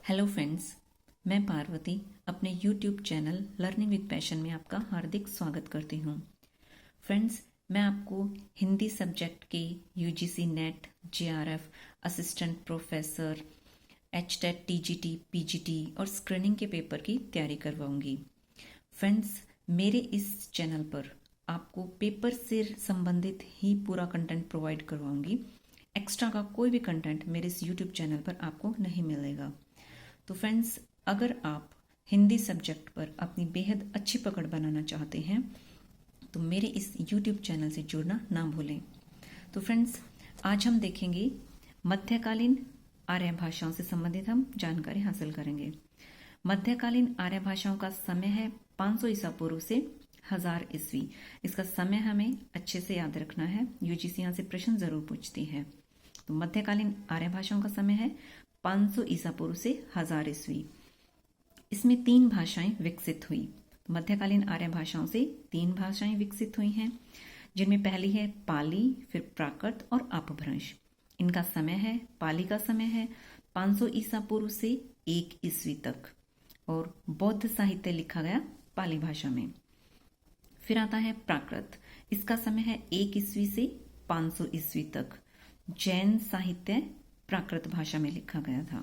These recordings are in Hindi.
हेलो फ्रेंड्स, मैं पार्वती अपने YouTube channel learning with passion में आपका हार्दिक स्वागत करती हूँ। फ्रेंड्स, मैं आपको हिंदी सब्जेक्ट के UGC net, JRF, assistant professor, HTET, TGT, PGT और स्क्रीनिंग के पेपर की तैयारी करवाऊंगी। फ्रेंड्स, मेरे इस चैनल पर आपको पेपर से संबंधित ही पूरा कंटेंट प्रोवाइड करवाऊंगी। एक्स्ट्रा का कोई भी कंटेंट मेरे इस यूट्यूब चैनल पर आपको नहीं मिलेगा। तो फ्रेंड्स, अगर आप हिंदी सब्जेक्ट पर अपनी बेहद अच्छी पकड़ बनाना चाहते हैं तो मेरे इस यूट्यूब चैनल से जुड़ना ना भूलें। तो फ्रेंड्स, आज हम देखेंगे मध्यकालीन आर्य भाषाओं से संबंधित हम जानकारी हासिल करेंगे। मध्यकालीन आर्य भाषाओं का समय है 500 ईसा पूर्व से 1000 ईस्वी। इसका समय हमें अच्छे से याद रखना है, यूजीसी यहाँ से प्रश्न जरूर पूछती है। तो मध्यकालीन आर्य भाषाओं का समय है 500 ईसा पूर्व से 1000 ईस्वी। इसमें 3 भाषाएं विकसित हुई। मध्यकालीन आर्य भाषाओं से 3 भाषाएं विकसित हुई हैं, जिनमें पहली है पाली, फिर प्राकृत और अपभ्रंश। इनका समय है, पाली का समय है 500 ईसा पूर्व से 1 ईस्वी तक और बौद्ध साहित्य लिखा गया पाली भाषा में। फिर आता है प्राकृत, इसका समय है 1 ईस्वी से 500 ईस्वी तक। जैन साहित्य प्राकृत भाषा में लिखा गया था।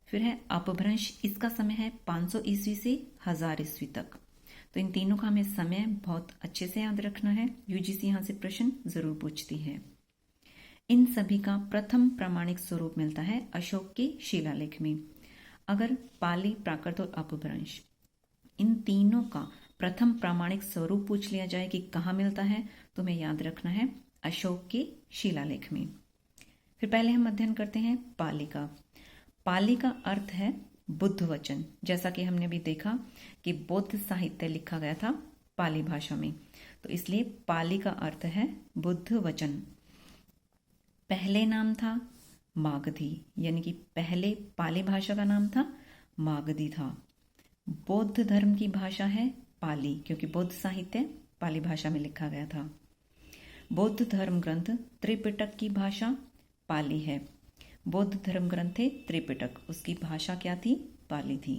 फिर है अपभ्रंश, इसका समय है 500 ईस्वी से 1000 ईस्वी तक। तो इन तीनों का हमें समय बहुत अच्छे से याद रखना है, यूजीसी यहाँ से प्रश्न जरूर पूछती है। इन सभी का प्रथम प्रामाणिक स्वरूप मिलता है अशोक के शिलालेख में। अगर पाली, प्राकृत और अपभ्रंश इन तीनों का प्रथम प्रामाणिक स्वरूप पूछ लिया जाए कि कहाँ मिलता है, तो हमें याद रखना है अशोक के शिलालेख में। फिर पहले हम अध्ययन करते हैं पाली का। पाली का अर्थ है बुद्ध वचन। जैसा कि हमने भी देखा कि बौद्ध साहित्य लिखा गया था पाली भाषा में, तो इसलिए पाली का अर्थ है बुद्ध वचन। पहले नाम था मागधी, यानी कि पहले पाली भाषा का नाम था मागधी था। बौद्ध धर्म की भाषा है पाली, क्योंकि बौद्ध साहित्य पाली भाषा में लिखा गया था। बौद्ध धर्म ग्रंथ त्रिपिटक की भाषा पाली है। बौद्ध धर्म ग्रंथ थे त्रिपिटक, उसकी भाषा क्या थी? पाली थी।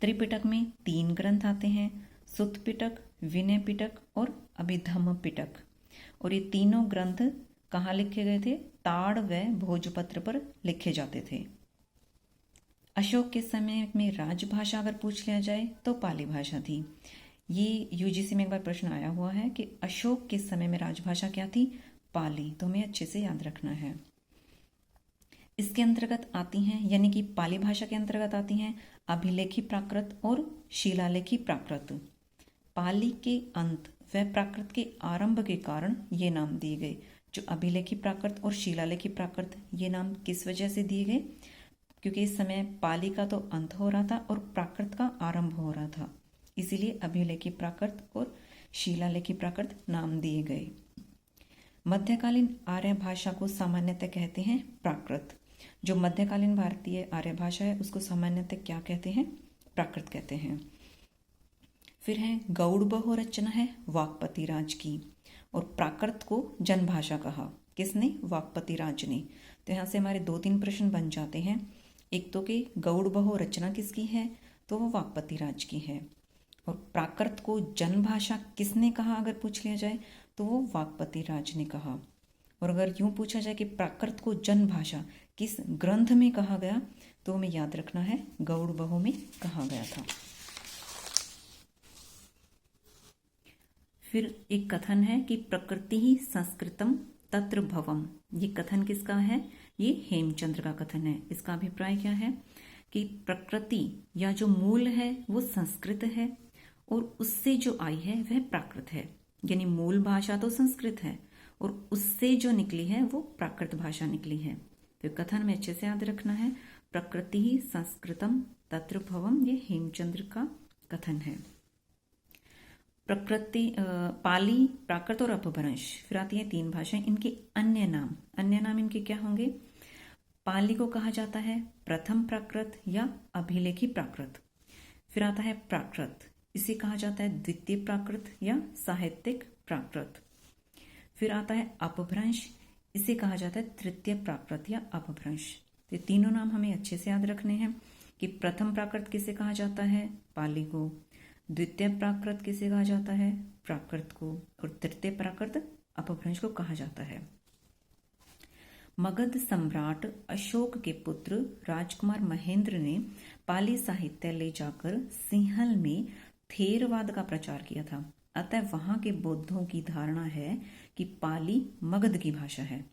त्रिपिटक में 3 ग्रंथ आते हैं, सुत्त पिटक, विनय पिटक और अभिधम्म पिटक। और ये तीनों ग्रंथ कहाँ लिखे गए थे? ताड़ व भोजपत्र पर लिखे जाते थे। अशोक के समय में राजभाषा अगर पूछ लिया जाए तो पाली भाषा थी। ये यूजीसी में एक बार प्रश्न आया हुआ है कि अशोक के समय में राजभाषा क्या थी? पाली। तो हमें अच्छे से याद रखना है। इसके अंतर्गत आती हैं, यानी कि पाली भाषा के अंतर्गत आती हैं अभिलेखी प्राकृत और शिलालेखी प्राकृत। पाली के अंत व प्राकृत के आरंभ के कारण ये नाम दिए गए। जो अभिलेखी प्राकृत और शिलालेखी प्राकृत, ये नाम किस वजह से दिए गए? क्योंकि इस समय पाली का तो अंत हो रहा था और प्राकृत का आरंभ हो रहा था, इसीलिए अभिलेखी प्राकृत और शिलालेखी प्राकृत नाम दिए गए। मध्यकालीन आर्य भाषा को सामान्यतः कहते हैं प्राकृत। जो मध्यकालीन भारतीय आर्य भाषा है उसको सामान्यतः क्या कहते हैं? प्राकृत कहते हैं। फिर है गौड़ बहु रचना है वाक्पति राज की, और प्राकृत को जनभाषा कहा। किसने? वाक्पति राज ने। तो यहाँ से हमारे 2-3 प्रश्न बन जाते हैं। एक तो कि गौड़ बहु रचना किसकी है, तो वो वाक्पति राज की है। और प्राकृत को जनभाषा किसने कहा अगर पूछ लिया जाए, तो वो वाक्पति राज ने कहा। और अगर यूं पूछा जाए कि प्राकृत को जनभाषा किस ग्रंथ में कहा गया, तो हमें याद रखना है गौड़ बहु में कहा गया था। फिर एक कथन है कि प्रकृति ही संस्कृतम तत्र भवम। ये कथन किसका है? ये हेमचंद्र का कथन है। इसका अभिप्राय क्या है कि प्रकृति या जो मूल है वो संस्कृत है और उससे जो आई है वह प्राकृत है। यानी मूल भाषा तो संस्कृत है और उससे जो निकली है वो प्राकृत भाषा निकली है। तो कथन में अच्छे से याद रखना है, प्रकृति ही संस्कृतम तत्र भवम। ये हेमचंद्र का कथन है। प्रकृति, पाली, प्राकृत और अपभ्रंश। फिर आती है 3 भाषाएं। इनके अन्य नाम इनके क्या होंगे? पाली को कहा जाता है प्रथम प्राकृत या अभिलेखी प्राकृत। फिर आता है प्राकृत, इसे कहा जाता है द्वितीय प्राकृत या साहित्यिक प्राकृत। फिर आता है अपभ्रंश, इसे कहा जाता है तृतीय प्राकृत या अपभ्रंश। तो ये तीनों नाम हमें अच्छे से याद रखने हैं कि प्रथम प्राकृत किसे कहा जाता है, पाली को। द्वितीय प्राकृत किसे कहा जाता है, प्राकृत को। और तृतीय प्राकृत अपभ्रंश को कहा जाता है। मगध सम्राट अशोक के पुत्र राजकुमार महेंद्र ने पाली साहित्य ले जाकर सिंहल में थेरवाद का प्रचार किया था। अतः वहां के बौद्धों की धारणा है कि पाली मगध की भाषा है।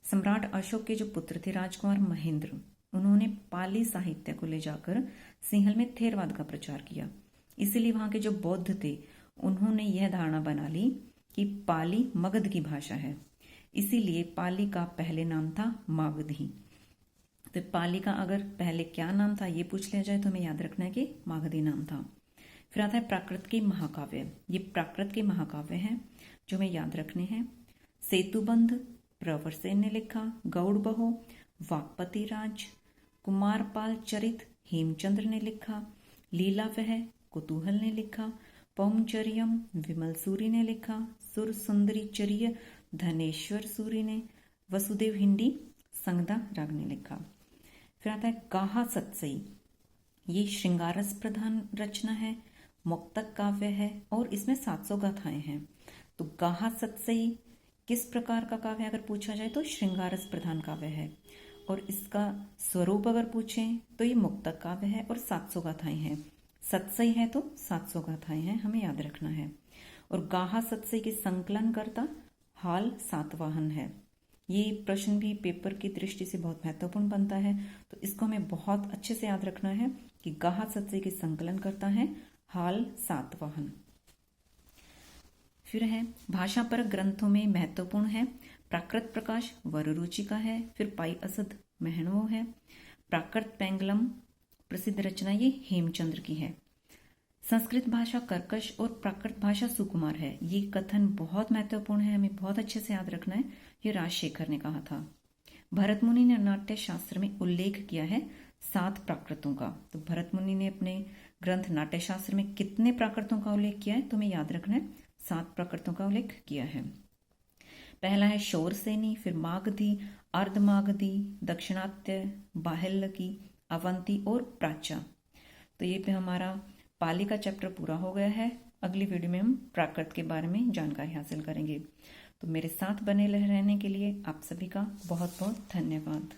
सम्राट अशोक के जो पुत्र थे राजकुमार महेंद्र, उन्होंने पाली साहित्य को ले जाकर सिंहल में थेरवाद का प्रचार किया। इसलिए वहां के जो बौद्ध थे उन्होंने यह धारणा बना ली कि पाली मगध की भाषा है। इसीलिए पाली का पहले नाम था मागधी। तो पाली का अगर पहले क्या नाम था ये पूछ लिया जाए तो हमें याद रखना है कि मागधी नाम था। फिर आता है प्राकृत के महाकाव्य। ये प्राकृत के महाकाव्य हैं जो हमें याद रखने हैं। सेतुबंध प्रवरसेन ने लिखा, गौड़बहो वाकपति राज, कुमारपाल चरित हेमचंद्र ने लिखा, लीलावह कुतूहल ने लिखा, पौमचर्यम विमल सूरी ने लिखा, सुर सुंदरी चर्य धनेश्वर सूरी ने, वसुदेव हिंडी संगदा राग ने लिखा। फिर आता है गाहा सत्सई। ये श्रृंगारस प्रधान रचना है, मुक्तक काव्य है और इसमें 700 गाथाएं हैं। तो गाहा सत्सई किस प्रकार का काव्य अगर पूछा जाए तो श्रृंगारस प्रधान काव्य है, और इसका स्वरूप अगर पूछें तो ये मुक्तक काव्य है और 700 गाथाएं हैं। सत्सई है तो 700 गाथाएं हैं, हमें याद रखना है। और गाहा सत्सई के संकलन करता हाल सातवाहन है। ये प्रश्न भी पेपर की दृष्टि से बहुत महत्वपूर्ण बनता है, तो इसको हमें बहुत अच्छे से याद रखना है कि गाहा सत्सई के संकलन करता है हाल सातवाहन। फिर है भाषा परक ग्रंथों में महत्वपूर्ण है प्राकृत प्रकाश वररुचि का है, फिर पाई असद महणवो है, प्राकृत पेंगलम प्रसिद्ध रचना ये हेमचंद्र की है। संस्कृत भाषा कर्कश और प्राकृत भाषा सुकुमार है। ये कथन बहुत महत्वपूर्ण है, हमें बहुत अच्छे से याद रखना है। ये राजशेखर ने कहा था। भरत मुनि ने नाट्य शास्त्र में उल्लेख किया है 7 प्राकृतों का। तो भरत मुनि ने अपने ग्रंथ नाट्य शास्त्र में कितने प्राकृतों का उल्लेख किया है तो हमें याद रखना है 7 प्राकृतों का उल्लेख किया है। पहला है शौरसेनी, फिर मागधी, अर्धमागधी, दक्षिणात्य, बाह्यलकी, अवंती और प्राच्या। तो ये पे हमारा पाली का चैप्टर पूरा हो गया है। अगली वीडियो में हम प्राकृत के बारे में जानकारी हासिल करेंगे। तो मेरे साथ बने रहने के लिए आप सभी का बहुत बहुत धन्यवाद।